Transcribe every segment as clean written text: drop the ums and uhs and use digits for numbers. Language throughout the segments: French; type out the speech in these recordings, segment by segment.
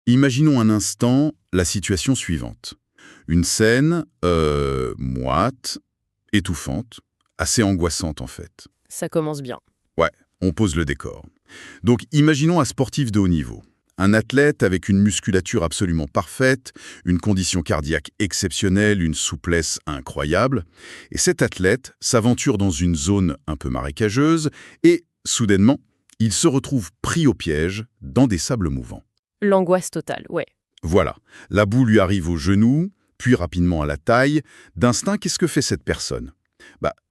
Imaginons un instant la situation suivante. Une scène, moite, étouffante, assez angoissante en fait. Ça commence bien. Ouais, on pose le décor. Donc imaginons un sportif de haut niveau. Un athlète avec une musculature absolument parfaite, une condition cardiaque exceptionnelle, une souplesse incroyable. Et cet athlète s'aventure dans une zone un peu marécageuse et, soudainement, il se retrouve pris au piège dans des sables mouvants. L'angoisse totale, ouais. Voilà, la boue lui arrive aux genoux, puis rapidement à la taille. D'instinct, qu'est-ce que fait cette personne?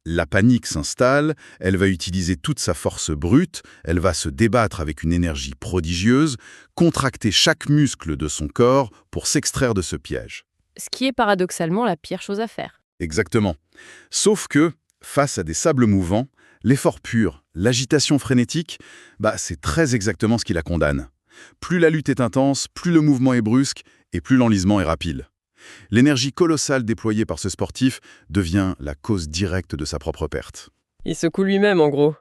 La panique s'installe, elle va utiliser toute sa force brute, elle va se débattre avec une énergie prodigieuse, contracter chaque muscle de son corps pour s'extraire de ce piège. Ce qui est paradoxalement la pire chose à faire. Exactement. Sauf que, face à des sables mouvants, l'effort pur, l'agitation frénétique, c'est très exactement ce qui la condamne. Plus la lutte est intense, plus le mouvement est brusque et plus l'enlisement est rapide. L'énergie colossale déployée par ce sportif devient la cause directe de sa propre perte. Il secoue lui-même, en gros.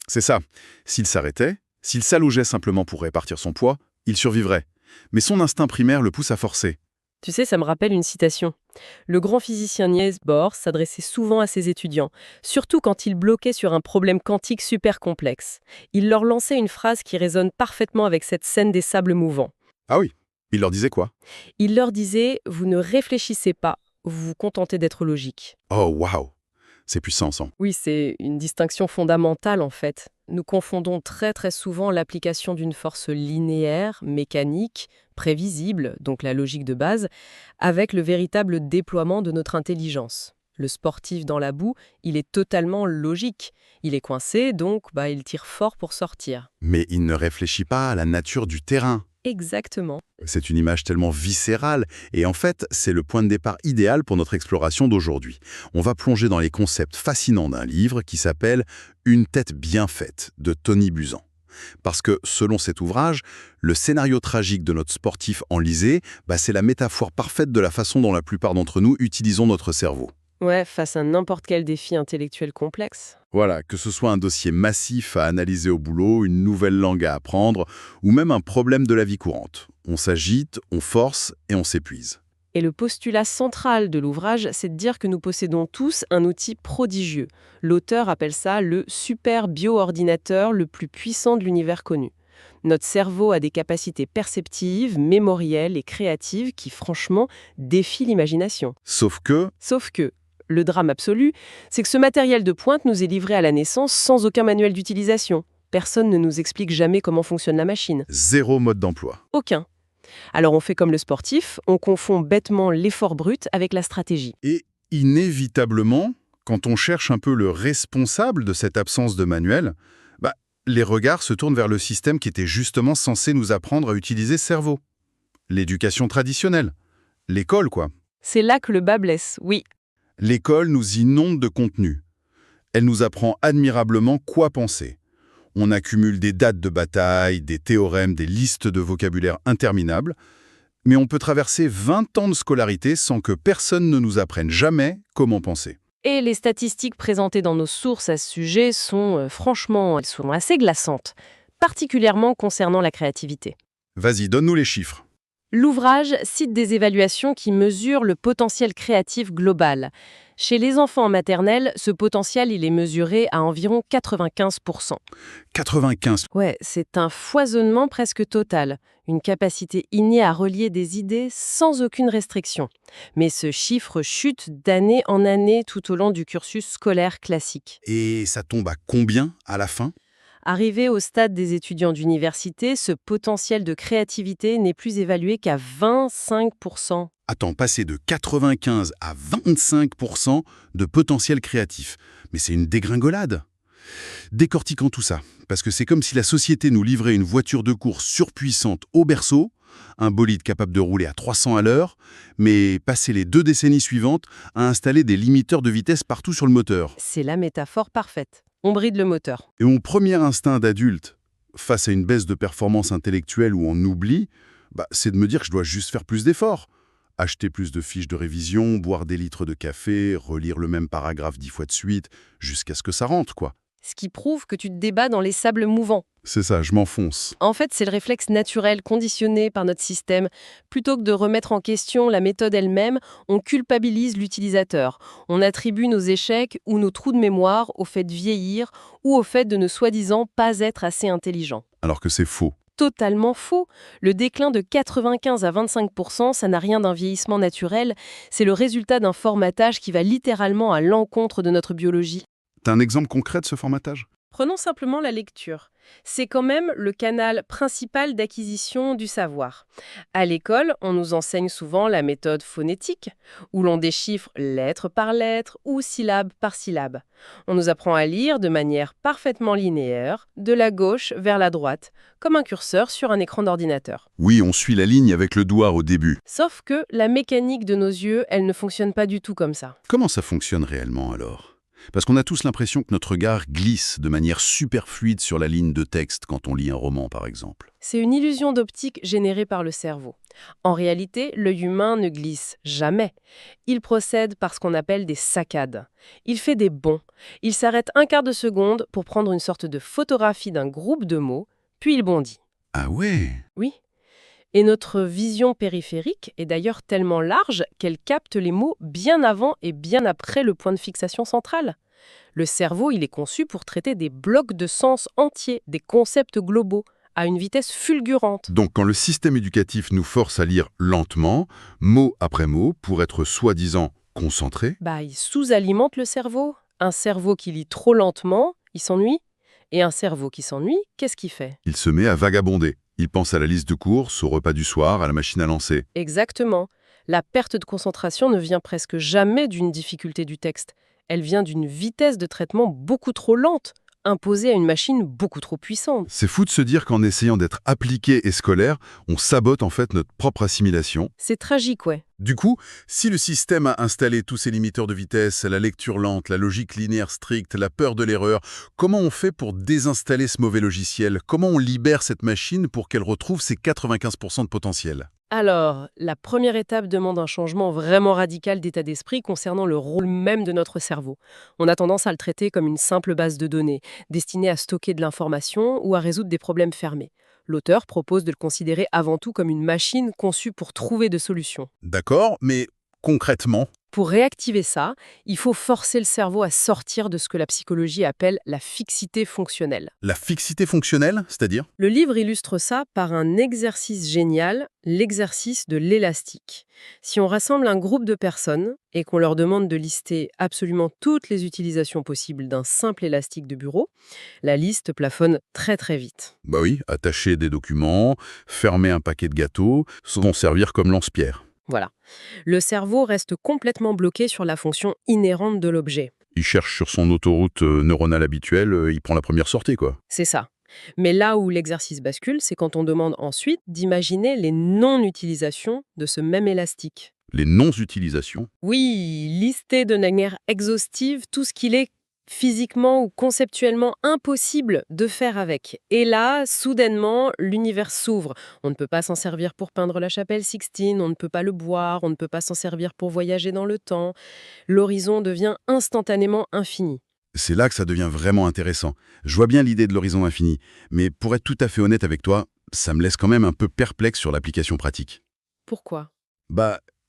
C'est ça. S'il s'arrêtait, s'il s'allogeait simplement pour répartir son poids, il survivrait. Mais son instinct primaire le pousse à forcer. Tu sais, ça me rappelle une citation. Le grand physicien Niels Bohr s'adressait souvent à ses étudiants, surtout quand il bloquait sur un problème quantique super complexe. Il leur lançait une phrase qui résonne parfaitement avec cette scène des sables mouvants. Ah oui, il leur disait quoi? Il leur disait « Vous ne réfléchissez pas, vous vous contentez d'être logique ». Oh waouh, c'est puissant ça. Oui, c'est une distinction fondamentale en fait. Nous confondons très très souvent l'application d'une force linéaire, mécanique, prévisible, donc la logique de base, avec le véritable déploiement de notre intelligence. Le sportif dans la boue, il est totalement logique. Il est coincé, donc il tire fort pour sortir. Mais il ne réfléchit pas à la nature du terrain. Exactement. C'est une image tellement viscérale et en fait, c'est le point de départ idéal pour notre exploration d'aujourd'hui. On va plonger dans les concepts fascinants d'un livre qui s'appelle « Une tête bien faite » de Tony Buzan. Parce que, selon cet ouvrage, le scénario tragique de notre sportif enlisé, c'est la métaphore parfaite de la façon dont la plupart d'entre nous utilisons notre cerveau. Ouais, face à n'importe quel défi intellectuel complexe. Voilà, que ce soit un dossier massif à analyser au boulot, une nouvelle langue à apprendre, ou même un problème de la vie courante. On s'agite, on force et on s'épuise. Et le postulat central de l'ouvrage, c'est de dire que nous possédons tous un outil prodigieux. L'auteur appelle ça le super bioordinateur le plus puissant de l'univers connu. Notre cerveau a des capacités perceptives, mémorielles et créatives qui, franchement, défient l'imagination. Sauf que, le drame absolu, c'est que ce matériel de pointe nous est livré à la naissance sans aucun manuel d'utilisation. Personne ne nous explique jamais comment fonctionne la machine. zéro mode d'emploi. Aucun. Alors on fait comme le sportif, on confond bêtement l'effort brut avec la stratégie. Et inévitablement, quand on cherche un peu le responsable de cette absence de manuel, les regards se tournent vers le système qui était justement censé nous apprendre à utiliser ce cerveau. L'éducation traditionnelle. L'école, quoi. C'est là que le bas blesse, oui. L'école nous inonde de contenu. Elle nous apprend admirablement quoi penser. On accumule des dates de bataille, des théorèmes, des listes de vocabulaire interminables, mais on peut traverser 20 ans de scolarité sans que personne ne nous apprenne jamais comment penser. Et les statistiques présentées dans nos sources à ce sujet sont, franchement, elles sont assez glaçantes, particulièrement concernant la créativité. Vas-y, donne-nous les chiffres. L'ouvrage cite des évaluations qui mesurent le potentiel créatif global. Chez les enfants en maternelle, ce potentiel il est mesuré à environ 95%. 95. Ouais, c'est un foisonnement presque total, une capacité innée à relier des idées sans aucune restriction. Mais ce chiffre chute d'année en année tout au long du cursus scolaire classique. Et ça tombe à combien à la fin ? Arrivé au stade des étudiants d'université, ce potentiel de créativité n'est plus évalué qu'à 25%. Attends, passer de 95 à 25% de potentiel créatif. Mais c'est une dégringolade. Décortiquons tout ça, parce que c'est comme si la société nous livrait une voiture de course surpuissante au berceau, un bolide capable de rouler à 300 à l'heure, mais passer les 2 décennies suivantes à installer des limiteurs de vitesse partout sur le moteur. C'est la métaphore parfaite. On bride le moteur. Et mon premier instinct d'adulte, face à une baisse de performance intellectuelle où on oublie, c'est de me dire que je dois juste faire plus d'efforts. Acheter plus de fiches de révision, boire des litres de café, relire le même paragraphe 10 fois de suite, jusqu'à ce que ça rentre, quoi. ce qui prouve que tu te débats dans les sables mouvants. C'est ça, je m'enfonce. En fait, c'est le réflexe naturel conditionné par notre système. Plutôt que de remettre en question la méthode elle-même, on culpabilise l'utilisateur. On attribue nos échecs ou nos trous de mémoire au fait de vieillir ou au fait de ne soi-disant pas être assez intelligent. Alors que c'est faux. Totalement faux. Le déclin de 95 à 25%, ça n'a rien d'un vieillissement naturel. C'est le résultat d'un formatage qui va littéralement à l'encontre de notre biologie. T'as un exemple concret de ce formatage? Prenons simplement la lecture. C'est quand même le canal principal d'acquisition du savoir. À l'école, on nous enseigne souvent la méthode phonétique, où l'on déchiffre lettre par lettre ou syllabe par syllabe. On nous apprend à lire de manière parfaitement linéaire, de la gauche vers la droite, comme un curseur sur un écran d'ordinateur. Oui, on suit la ligne avec le doigt au début. Sauf que la mécanique de nos yeux, elle ne fonctionne pas du tout comme ça. Comment ça fonctionne réellement alors? Parce qu'on a tous l'impression que notre regard glisse de manière super fluide sur la ligne de texte quand on lit un roman, par exemple. C'est une illusion d'optique générée par le cerveau. En réalité, l'œil humain ne glisse jamais. Il procède par ce qu'on appelle des saccades. Il fait des bonds. Il s'arrête un quart de seconde pour prendre une sorte de photographie d'un groupe de mots, puis il bondit. Ah ouais? Oui. Et notre vision périphérique est d'ailleurs tellement large qu'elle capte les mots bien avant et bien après le point de fixation central. Le cerveau, il est conçu pour traiter des blocs de sens entiers, des concepts globaux, à une vitesse fulgurante. Donc quand le système éducatif nous force à lire lentement, mot après mot, pour être soi-disant concentré, Il sous-alimente le cerveau. Un cerveau qui lit trop lentement, il s'ennuie. Et un cerveau qui s'ennuie, qu'est-ce qu'il fait? il se met à vagabonder. Il pense à la liste de courses, au repas du soir, à la machine à lancer. Exactement. La perte de concentration ne vient presque jamais d'une difficulté du texte. Elle vient d'une vitesse de traitement beaucoup trop lente, imposée à une machine beaucoup trop puissante. C'est fou de se dire qu'en essayant d'être appliqué et scolaire, on sabote en fait notre propre assimilation. C'est tragique, ouais. Du coup, si le système a installé tous ces limiteurs de vitesse, la lecture lente, la logique linéaire stricte, la peur de l'erreur, comment on fait pour désinstaller ce mauvais logiciel? Comment on libère cette machine pour qu'elle retrouve ses 95% de potentiel? Alors, la première étape demande un changement vraiment radical d'état d'esprit concernant le rôle même de notre cerveau. On a tendance à le traiter comme une simple base de données, destinée à stocker de l'information ou à résoudre des problèmes fermés. L'auteur propose de le considérer avant tout comme une machine conçue pour trouver des solutions. D'accord, mais concrètement, Pour réactiver ça, il faut forcer le cerveau à sortir de ce que la psychologie appelle la fixité fonctionnelle. la fixité fonctionnelle, c'est-à-dire? Le livre illustre ça par un exercice génial, l'exercice de l'élastique. Si on rassemble un groupe de personnes et qu'on leur demande de lister absolument toutes les utilisations possibles d'un simple élastique de bureau, la liste plafonne très très vite. Bah oui, attacher des documents, fermer un paquet de gâteaux, s'en servir comme lance-pierre. Voilà. Le cerveau reste complètement bloqué sur la fonction inhérente de l'objet. Il cherche sur son autoroute neuronale habituelle, il prend la première sortie, quoi. C'est ça. Mais là où l'exercice bascule, c'est quand on demande ensuite d'imaginer les non-utilisations de ce même élastique. Les non-utilisations. Oui, lister de manière exhaustive tout ce qu'il est physiquement ou conceptuellement impossible de faire avec. Et là, soudainement, l'univers s'ouvre. On ne peut pas s'en servir pour peindre la chapelle Sixtine, on ne peut pas le boire, on ne peut pas s'en servir pour voyager dans le temps. L'horizon devient instantanément infini. C'est là que ça devient vraiment intéressant. Je vois bien l'idée de l'horizon infini, mais pour être tout à fait honnête avec toi, ça me laisse quand même un peu perplexe sur l'application pratique. Pourquoi?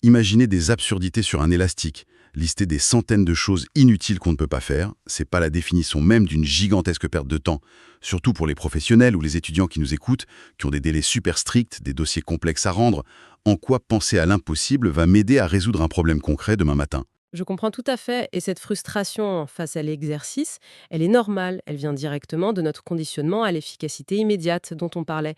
Imaginez des absurdités sur un élastique, lister des centaines de choses inutiles qu'on ne peut pas faire, c'est pas la définition même d'une gigantesque perte de temps. Surtout pour les professionnels ou les étudiants qui nous écoutent, qui ont des délais super stricts, des dossiers complexes à rendre. En quoi penser à l'impossible va m'aider à résoudre un problème concret demain matin? Je comprends tout à fait, et cette frustration face à l'exercice, elle est normale, elle vient directement de notre conditionnement à l'efficacité immédiate dont on parlait.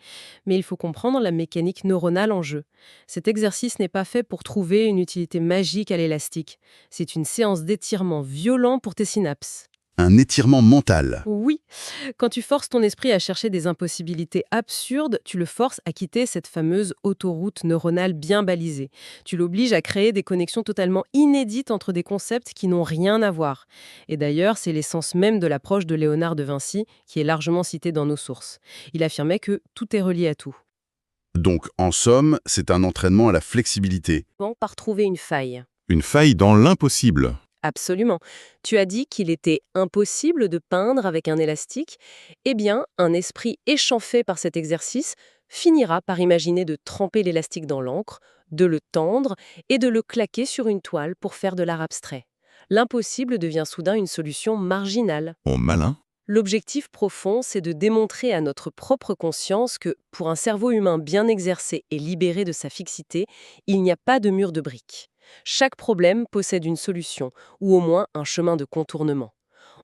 Mais il faut comprendre la mécanique neuronale en jeu. Cet exercice n'est pas fait pour trouver une utilité magique à l'élastique. C'est une séance d'étirement violent pour tes synapses. Un étirement mental. Oui, quand tu forces ton esprit à chercher des impossibilités absurdes, tu le forces à quitter cette fameuse autoroute neuronale bien balisée. Tu l'obliges à créer des connexions totalement inédites entre des concepts qui n'ont rien à voir. Et d'ailleurs, c'est l'essence même de l'approche de Léonard de Vinci, qui est largement citée dans nos sources. Il affirmait que tout est relié à tout. Donc, en somme, c'est un entraînement à la flexibilité. Bon, par trouver une faille. Une faille dans l'impossible. Absolument. Tu as dit qu'il était impossible de peindre avec un élastique. Eh bien, un esprit échauffé par cet exercice finira par imaginer de tremper l'élastique dans l'encre, de le tendre et de le claquer sur une toile pour faire de l'art abstrait. L'impossible devient soudain une solution marginale. Oh, malin. L'objectif profond, c'est de démontrer à notre propre conscience que, pour un cerveau humain bien exercé et libéré de sa fixité, il n'y a pas de mur de briques. Chaque problème possède une solution, ou au moins un chemin de contournement.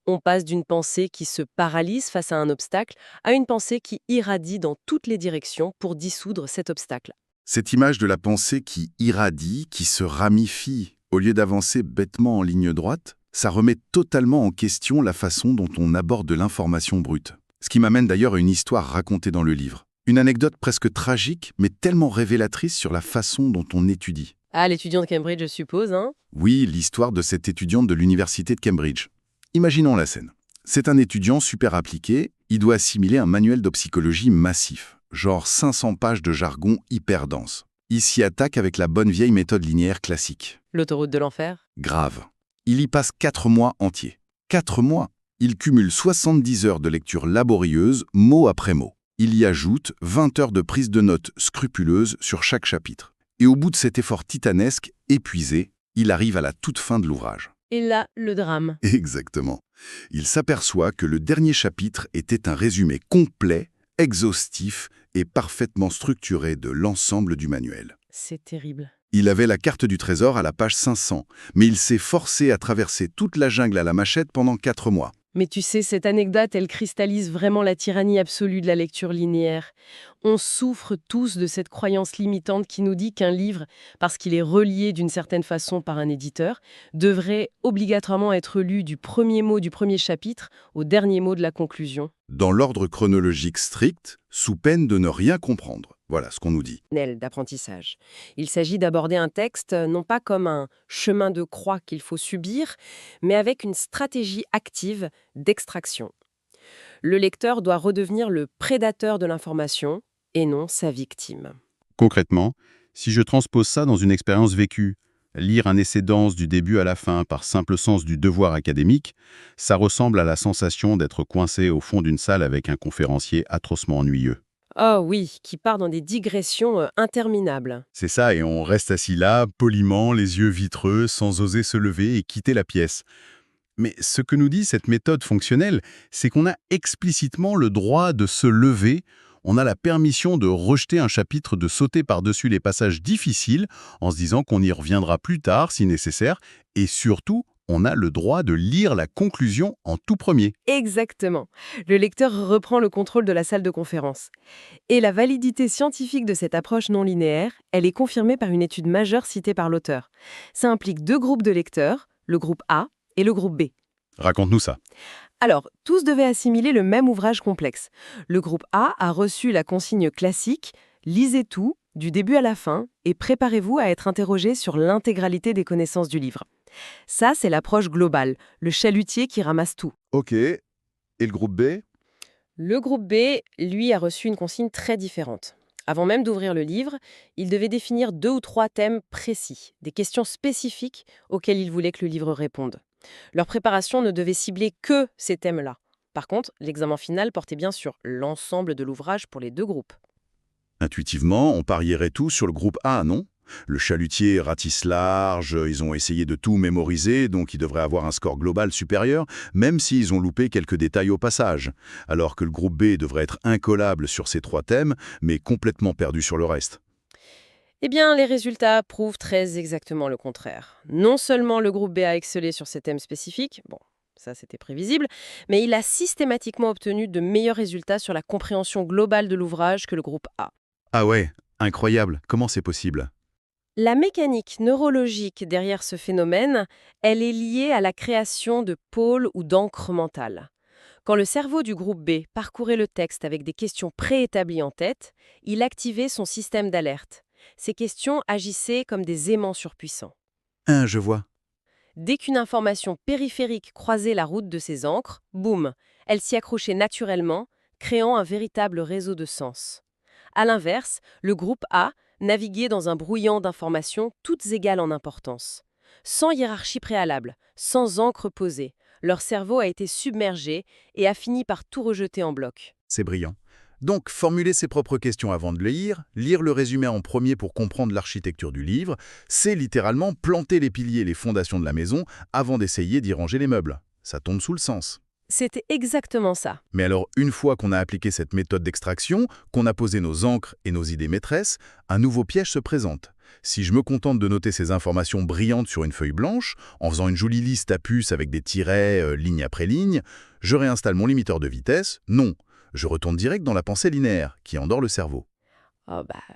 On passe d'une pensée qui se paralyse face à un obstacle à une pensée qui irradie dans toutes les directions pour dissoudre cet obstacle. Cette image de la pensée qui irradie, qui se ramifie, au lieu d'avancer bêtement en ligne droite, ça remet totalement en question la façon dont on aborde l'information brute. Ce qui m'amène d'ailleurs à une histoire racontée dans le livre. Une anecdote presque tragique, mais tellement révélatrice sur la façon dont on étudie. Ah, l'étudiant de Cambridge, je suppose, hein? Oui, l'histoire de cette étudiante de l'université de Cambridge. Imaginons la scène. C'est un étudiant super appliqué, il doit assimiler un manuel de psychologie massif, genre 500 pages de jargon hyper dense. Il s'y attaque avec la bonne vieille méthode linéaire classique. L'autoroute de l'enfer? Grave. Il y passe 4 mois entiers. 4 mois. Il cumule 70 heures de lecture laborieuse, mot après mot. Il y ajoute 20 heures de prise de notes scrupuleuse sur chaque chapitre. Et au bout de cet effort titanesque, épuisé, il arrive à la toute fin de l'ouvrage. Et là, le drame. Exactement. Il s'aperçoit que le dernier chapitre était un résumé complet, exhaustif et parfaitement structuré de l'ensemble du manuel. C'est terrible. Il avait la carte du trésor à la page 500, mais il s'est forcé à traverser toute la jungle à la machette pendant 4 mois. Mais tu sais, cette anecdote, elle cristallise vraiment la tyrannie absolue de la lecture linéaire. On souffre tous de cette croyance limitante qui nous dit qu'un livre, parce qu'il est relié d'une certaine façon par un éditeur, devrait obligatoirement être lu du premier mot du premier chapitre au dernier mot de la conclusion. Dans l'ordre chronologique strict, sous peine de ne rien comprendre. Voilà ce qu'on nous dit. D'apprentissage. Il s'agit d'aborder un texte non pas comme un chemin de croix qu'il faut subir, mais avec une stratégie active d'extraction. Le lecteur doit redevenir le prédateur de l'information et non sa victime. Concrètement, si je transpose ça dans une expérience vécue, lire un essai dense du début à la fin par simple sens du devoir académique, ça ressemble à la sensation d'être coincé au fond d'une salle avec un conférencier atrocement ennuyeux. Oh oui, qui part dans des digressions interminables. C'est ça, et on reste assis là, poliment, les yeux vitreux, sans oser se lever et quitter la pièce. Mais ce que nous dit cette méthode fonctionnelle, c'est qu'on a explicitement le droit de se lever, on a la permission de rejeter un chapitre, de sauter par-dessus les passages difficiles, en se disant qu'on y reviendra plus tard si nécessaire, et surtout, on a le droit de lire la conclusion en tout premier. Exactement. Le lecteur reprend le contrôle de la salle de conférence. Et la validité scientifique de cette approche non linéaire, elle est confirmée par une étude majeure citée par l'auteur. Ça implique 2 groupes de lecteurs, le groupe A et le groupe B. Raconte-nous ça. Alors, tous devaient assimiler le même ouvrage complexe. Le groupe A a reçu la consigne classique « Lisez tout, du début à la fin, et préparez-vous à être interrogé sur l'intégralité des connaissances du livre ». Ça, c'est l'approche globale, le chalutier qui ramasse tout. Ok. Et le groupe B? Le groupe B, lui, a reçu une consigne très différente. Avant même d'ouvrir le livre, il devait définir 2 ou 3 thèmes précis, des questions spécifiques auxquelles il voulait que le livre réponde. Leur préparation ne devait cibler que ces thèmes-là. Par contre, l'examen final portait bien sur l'ensemble de l'ouvrage pour les 2 groupes. Intuitivement, on parierait tout sur le groupe A, non? Le chalutier ratisse large, ils ont essayé de tout mémoriser, donc ils devraient avoir un score global supérieur, même s'ils ont loupé quelques détails au passage. Alors que le groupe B devrait être incollable sur ces 3 thèmes, mais complètement perdu sur le reste. Eh bien, les résultats prouvent très exactement le contraire. Non seulement le groupe B a excellé sur ces thèmes spécifiques, bon, ça c'était prévisible, mais il a systématiquement obtenu de meilleurs résultats sur la compréhension globale de l'ouvrage que le groupe A. Ah ouais, incroyable, comment c'est possible? La mécanique neurologique derrière ce phénomène, elle est liée à la création de pôles ou d'encre mentale. Quand le cerveau du groupe B parcourait le texte avec des questions préétablies en tête, il activait son système d'alerte. Ces questions agissaient comme des aimants surpuissants. Je vois. Dès qu'une information périphérique croisait la route de ces encres, boum, elle s'y accrochait naturellement, créant un véritable réseau de sens. À l'inverse, le groupe A naviguait dans un brouillard d'informations toutes égales en importance. sans hiérarchie préalable, sans encre posée. Leur cerveau a été submergé et a fini par tout rejeter en bloc. C'est brillant. Donc, formuler ses propres questions avant de lire le résumé en premier pour comprendre l'architecture du livre, c'est littéralement planter les piliers et les fondations de la maison avant d'essayer d'y ranger les meubles. Ça tombe sous le sens. C'était exactement ça. Mais alors, une fois qu'on a appliqué cette méthode d'extraction, qu'on a posé nos encres et nos idées maîtresses, un nouveau piège se présente. Si je me contente de noter ces informations brillantes sur une feuille blanche, en faisant une jolie liste à puce avec des tirets, ligne après ligne, je réinstalle mon limiteur de vitesse? Non. Je retourne direct dans la pensée linéaire, qui endort le cerveau.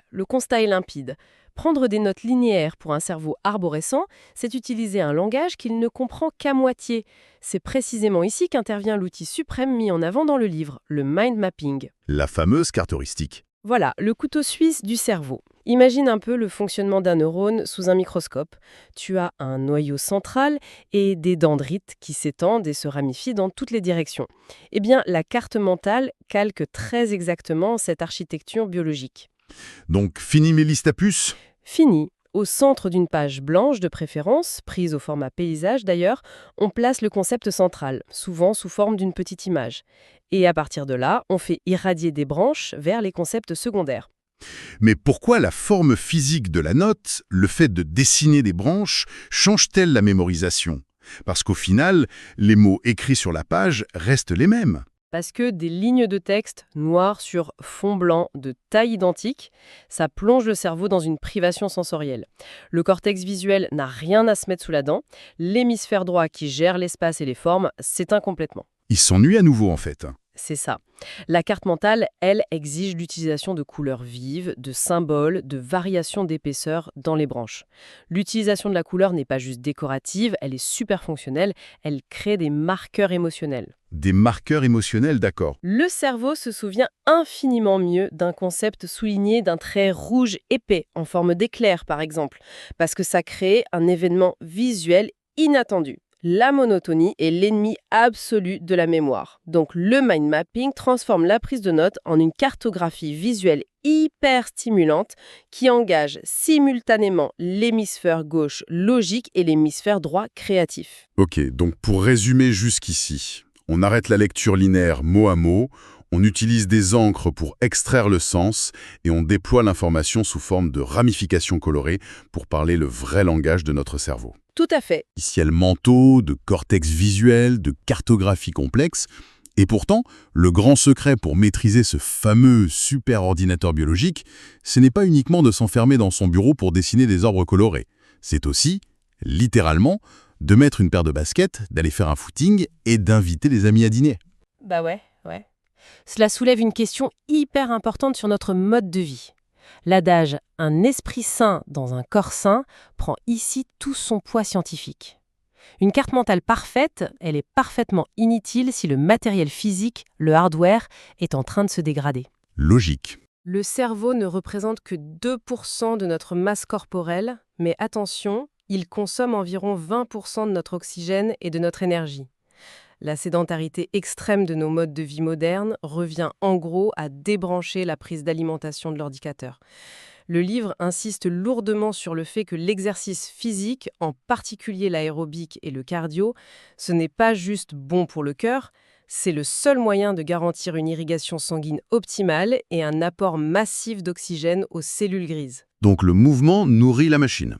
Le constat est limpide. Prendre des notes linéaires pour un cerveau arborescent, c'est utiliser un langage qu'il ne comprend qu'à moitié. C'est précisément ici qu'intervient l'outil suprême mis en avant dans le livre, le mind mapping. La fameuse carte heuristique. Voilà, le couteau suisse du cerveau. Imagine un peu le fonctionnement d'un neurone sous un microscope. Tu as un noyau central et des dendrites qui s'étendent et se ramifient dans toutes les directions. Eh bien, la carte mentale calque très exactement cette architecture biologique. Donc, fini mes listes à puces? Fini. Au centre d'une page blanche de préférence, prise au format paysage d'ailleurs, on place le concept central, souvent sous forme d'une petite image. Et à partir de là, on fait irradier des branches vers les concepts secondaires. Mais pourquoi la forme physique de la note, le fait de dessiner des branches, change-t-elle la mémorisation? Parce qu'au final, les mots écrits sur la page restent les mêmes. Parce que des lignes de texte noires sur fond blanc de taille identique, ça plonge le cerveau dans une privation sensorielle. Le cortex visuel n'a rien à se mettre sous la dent. L'hémisphère droit qui gère l'espace et les formes s'éteint complètement. Il s'ennuie à nouveau en fait. C'est ça. La carte mentale, elle, exige l'utilisation de couleurs vives, de symboles, de variations d'épaisseur dans les branches. L'utilisation de la couleur n'est pas juste décorative, elle est super fonctionnelle, elle crée des marqueurs émotionnels. Des marqueurs émotionnels, d'accord. Le cerveau se souvient infiniment mieux d'un concept souligné d'un trait rouge épais, en forme d'éclair par exemple, parce que ça crée un événement visuel inattendu. La monotonie est l'ennemi absolu de la mémoire. Donc le mind mapping transforme la prise de notes en une cartographie visuelle hyper stimulante qui engage simultanément l'hémisphère gauche logique et l'hémisphère droit créatif. Ok, donc pour résumer jusqu'ici, on arrête la lecture linéaire mot à mot, on utilise des encres pour extraire le sens et on déploie l'information sous forme de ramifications colorées pour parler le vrai langage de notre cerveau. Tout à fait. Logiciels mentaux, de cortex visuel, de cartographie complexe. Et pourtant, le grand secret pour maîtriser ce fameux super-ordinateur biologique, ce n'est pas uniquement de s'enfermer dans son bureau pour dessiner des orbes colorés. C'est aussi, littéralement, de mettre une paire de baskets, d'aller faire un footing et d'inviter les amis à dîner. Ouais. Cela soulève une question hyper importante sur notre mode de vie. L'adage « un esprit sain dans un corps sain » prend ici tout son poids scientifique. Une carte mentale parfaite, elle est parfaitement inutile si le matériel physique, le hardware, est en train de se dégrader. Logique. Le cerveau ne représente que 2% de notre masse corporelle, mais attention, il consomme environ 20% de notre oxygène et de notre énergie. La sédentarité extrême de nos modes de vie modernes revient en gros à débrancher la prise d'alimentation de l'indicateur. Le livre insiste lourdement sur le fait que l'exercice physique, en particulier l'aérobic et le cardio, ce n'est pas juste bon pour le cœur, c'est le seul moyen de garantir une irrigation sanguine optimale et un apport massif d'oxygène aux cellules grises. Donc le mouvement nourrit la machine.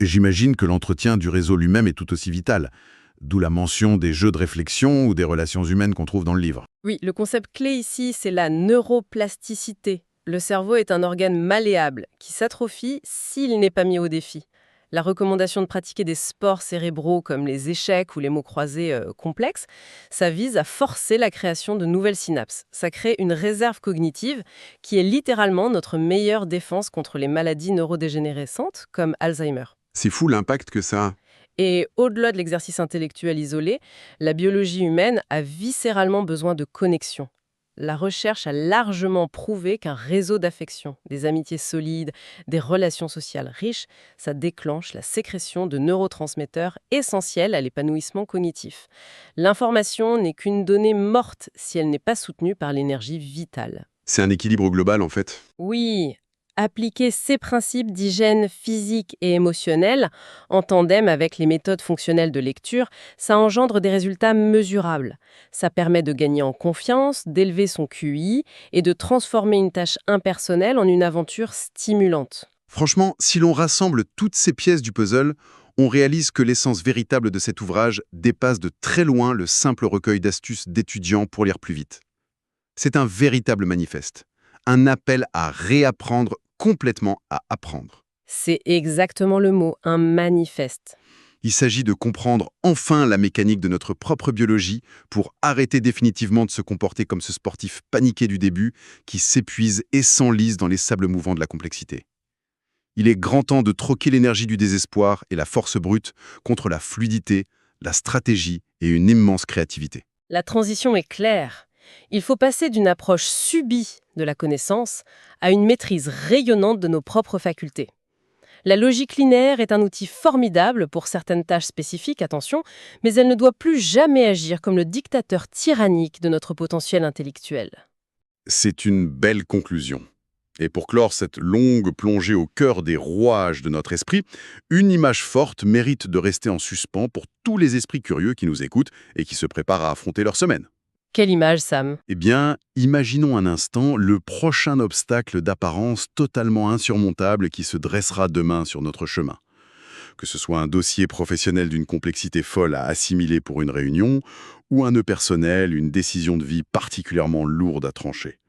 J'imagine que l'entretien du réseau lui-même est tout aussi vital. D'où la mention des jeux de réflexion ou des relations humaines qu'on trouve dans le livre. Oui, le concept clé ici, c'est la neuroplasticité. Le cerveau est un organe malléable qui s'atrophie s'il n'est pas mis au défi. La recommandation de pratiquer des sports cérébraux comme les échecs ou les mots croisés complexes, ça vise à forcer la création de nouvelles synapses. Ça crée une réserve cognitive qui est littéralement notre meilleure défense contre les maladies neurodégénérescentes comme Alzheimer. C'est fou l'impact que ça a. Et au-delà de l'exercice intellectuel isolé, la biologie humaine a viscéralement besoin de connexion. La recherche a largement prouvé qu'un réseau d'affection, des amitiés solides, des relations sociales riches, ça déclenche la sécrétion de neurotransmetteurs essentiels à l'épanouissement cognitif. L'information n'est qu'une donnée morte si elle n'est pas soutenue par l'énergie vitale. C'est un équilibre global en fait. Oui, Appliquer ces principes d'hygiène physique et émotionnelle en tandem avec les méthodes fonctionnelles de lecture, ça engendre des résultats mesurables. Ça permet de gagner en confiance, d'élever son QI et de transformer une tâche impersonnelle en une aventure stimulante. Franchement, si l'on rassemble toutes ces pièces du puzzle, on réalise que l'essence véritable de cet ouvrage dépasse de très loin le simple recueil d'astuces d'étudiants pour lire plus vite. C'est un véritable manifeste, un appel à réapprendre complètement à apprendre. C'est exactement le mot, un manifeste. Il s'agit de comprendre enfin la mécanique de notre propre biologie pour arrêter définitivement de se comporter comme ce sportif paniqué du début qui s'épuise et s'enlise dans les sables mouvants de la complexité. Il est grand temps de troquer l'énergie du désespoir et la force brute contre la fluidité, la stratégie et une immense créativité. La transition est claire. Il faut passer d'une approche subie de la connaissance à une maîtrise rayonnante de nos propres facultés. La logique linéaire est un outil formidable pour certaines tâches spécifiques, attention, mais elle ne doit plus jamais agir comme le dictateur tyrannique de notre potentiel intellectuel. C'est une belle conclusion. Et pour clore cette longue plongée au cœur des rouages de notre esprit, une image forte mérite de rester en suspens pour tous les esprits curieux qui nous écoutent et qui se préparent à affronter leur semaine. Quelle image, Sam? Eh bien, imaginons un instant le prochain obstacle d'apparence totalement insurmontable qui se dressera demain sur notre chemin. Que ce soit un dossier professionnel d'une complexité folle à assimiler pour une réunion, ou un nœud personnel, une décision de vie particulièrement lourde à trancher.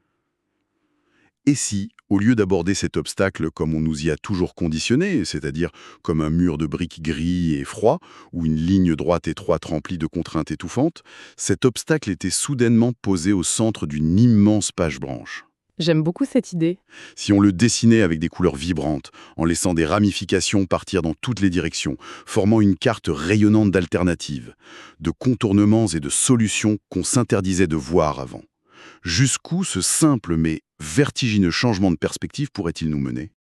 Et si, au lieu d'aborder cet obstacle comme on nous y a toujours conditionné, c'est-à-dire comme un mur de briques gris et froid, ou une ligne droite étroite remplie de contraintes étouffantes, cet obstacle était soudainement posé au centre d'une immense page blanche. J'aime beaucoup cette idée. Si on le dessinait avec des couleurs vibrantes, en laissant des ramifications partir dans toutes les directions, formant une carte rayonnante d'alternatives, de contournements et de solutions qu'on s'interdisait de voir avant. Jusqu'où ce simple mais vertigineux changement de perspective pourrait-il nous mener ?